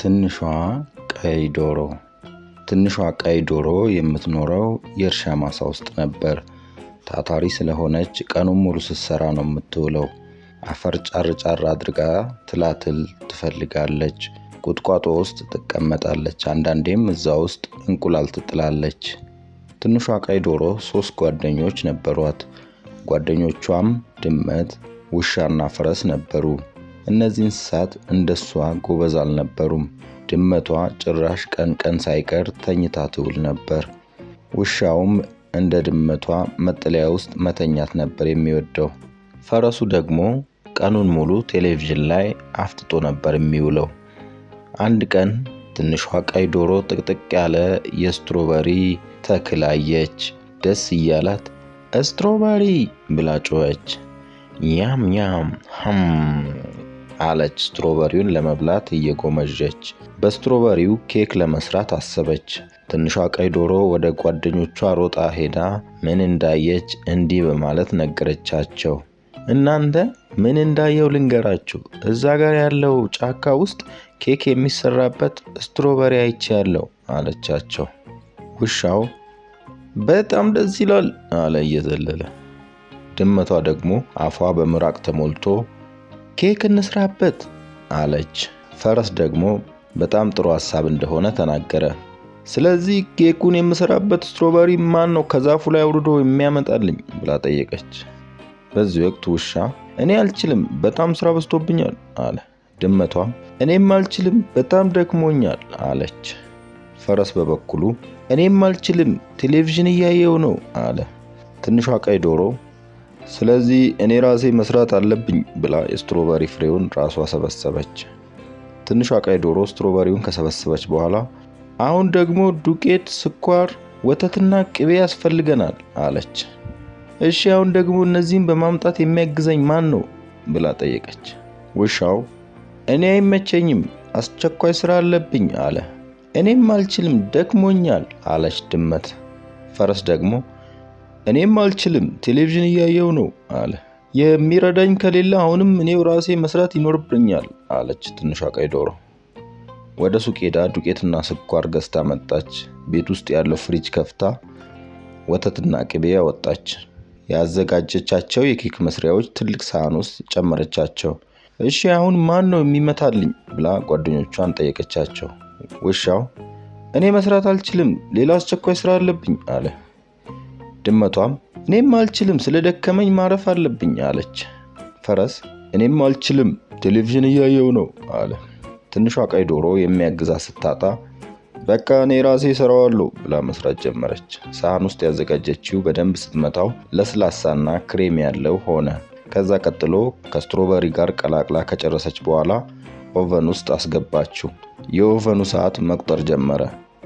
ትንሿ ቀይ ዶሮ ትንሿ ቀይ ዶሮ የምትኖረው የእርሻ ማሳ ውስጥ ነበር። ታታሪ ስለሆነች ቀኑን ሙሉ ስትሰራ ነው የምትውለው። አፈር ጫር አድርጋ ትላትል ትፈልጋለች። ቁጥቋጦ ውስጥ ትቀመጣለች። አንዳንዴም እዛ ውስጥ እንቁላል ትጥላለች። ትንሿ ቀይ ዶሮ 3 ጓደኞች ነበሯት። ጓደኞቿም ድመት፣ ውሻና ፈረስ ነበሩ። እነዚህ እንስሳት እንደሷ ጎበዝ አልነበሩም። ድመቷ ጭራሽ ቀን ሳይቀር ተኝታ ትውል ነበር። ውሻውም እንደ ድመቷ መጠለያ ውስጥ መተኛት ነበር የሚወደው። ፈረሱ ደግሞ ቀኑን ሙሉ ቴሌቪዥን ላይ አፍጥጦ ነበር የሚውለው። አንድ ቀን ትንሿ ቀይ ዶሮ ጥቅጥቅ ያለ የስትሮበሪ ተክል አየች። ደስ እያላት ስትሮበሪ ብላ ጮኸች። ያም አለች ስትሮበሪውን ለመብላት እየጎመጀች። በስትሮበሪው ኬክ ለመስራት አሰበች። ትንሿ ቀይ ዶሮ ወደ ጓደኞቿ ሮጣ ሄዳ ምን እንዳየች እንዲህ በማለት ነገረቻቸው። እናንተ ምን እንዳየው ልንገራችሁ። እዛ ጋር ያለው ጫካ ውስጥ ኬክ የሚሰራበት ስትሮበሪ አይቻለሁ አለቻቸው። ውሻው በጣም ደስ ይላል አለ እየዘለለ። ድመቷ ደግሞ አፏ በምራቅ ተሞልቶ ኬክ እንስራበት አለች። ፈረስ ደግሞ በጣም ጥሩ ሐሳብ እንደሆነ ተናገረ። ስለዚህ ኬኩን የምሰራበት ስትሮበሪ ማን ነው ከዛፉ ላይ አውርዶ የሚያመጣልኝ ብላ ጠየቀች። በዚህ ወቅት ውሻ እኔ አልችልም፣ በጣም ስራ በዝቶብኛል አለ። ድመቷም እኔም አልችልም፣ በጣም ደክሞኛል አለች። ፈረስ በበኩሉ እኔም አልችልም፣ ቴሌቪዥን እያየው ነው አለ። ትንሿ ቀይ ዶሮ ስለዚህ እኔ ራሴ መስራት አለብኝ ብላ የስትሮበሪ ፍሬውን ራሷ ሰበሰበች። ትንሿ ቀይ ዶሮ ስትሮበሪውን ከሰበሰበች በኋላ አሁን ደግሞ ዱቄት፣ ስኳር፣ ወተትና ቅቤ ያስፈልገናል አለች። እሺ አሁን ደግሞ እነዚህን በማምጣት የሚያግዘኝ ማን ነው ብላ ጠየቀች። ውሻው እኔ አይመቸኝም፣ አስቸኳይ ስራ አለብኝ አለ። እኔም አልችልም፣ ደክሞኛል አለች ድመት። ፈረስ ደግሞ እኔም አልችልም፣ ቴሌቪዥን እያየው ነው አለ። የሚረዳኝ ከሌለ አሁንም እኔው ራሴ መስራት ይኖርብኛል አለች ትንሿ ቀይ ዶሮ። ወደ ሱቅ ሄዳ ዱቄትና ስኳር ገዝታ መጣች። ቤት ውስጥ ያለው ፍሪጅ ከፍታ ወተትና ቅቤ አወጣች። ያዘጋጀቻቸው የኬክ መስሪያዎች ትልቅ ሳህን ውስጥ ጨመረቻቸው። እሺ አሁን ማን ነው የሚመታልኝ ብላ ጓደኞቿን ጠየቀቻቸው። ውሻው እኔ መስራት አልችልም፣ ሌላ አስቸኳይ ስራ አለብኝ አለ። ድመቷም እኔም አልችልም፣ ስለደከመኝ ማረፍ አለብኝ አለች። ፈረስ እኔም አልችልም፣ ቴሌቪዥን እያየው ነው አለ። ትንሿ ቀይ ዶሮ የሚያግዛት ስታጣ በቃ እኔ ራሴ እሰራዋለሁ ብላ መስራት ጀመረች። ሳህን ውስጥ ያዘጋጀችው በደንብ ስትመታው ለስላሳና ክሬም ያለው ሆነ። ከዛ ቀጥሎ ከስትሮበሪ ጋር ቀላቅላ ከጨረሰች በኋላ ኦቨን ውስጥ አስገባችው። የኦቨኑ ሰዓት መቁጠር ጀመረ።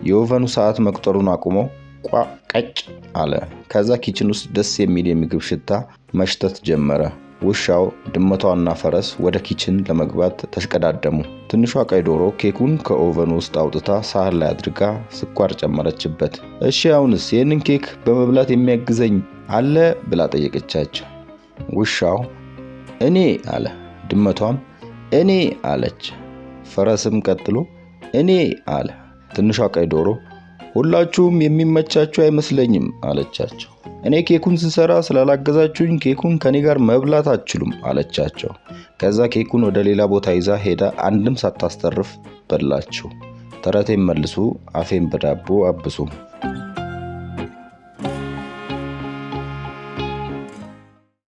የኦቨኑ ሰዓት መቁጠሩን አቁሞ ቀጭ አለ። ከዛ ኪችን ውስጥ ደስ የሚል የምግብ ሽታ መሽተት ጀመረ። ውሻው፣ ድመቷና ፈረስ ወደ ኪችን ለመግባት ተሽቀዳደሙ። ትንሿ ቀይ ዶሮ ኬኩን ከኦቨኑ ውስጥ አውጥታ ሳህን ላይ አድርጋ ስኳር ጨመረችበት። እሺ አሁንስ ይህንን ኬክ በመብላት የሚያግዘኝ አለ ብላ ጠየቀቻቸው። ውሻው እኔ አለ። ድመቷም እኔ አለች። ፈረስም ቀጥሎ እኔ አለ። ትንሿ ቀይ ዶሮ ሁላችሁም የሚመቻችሁ አይመስለኝም አለቻቸው። እኔ ኬኩን ስሰራ ስላላገዛችሁኝ ኬኩን ከኔ ጋር መብላት አትችሉም አለቻቸው። ከዛ ኬኩን ወደ ሌላ ቦታ ይዛ ሄዳ አንድም ሳታስተርፍ በላችሁ። ተረቴን መልሱ፣ አፌን በዳቦ አብሱ።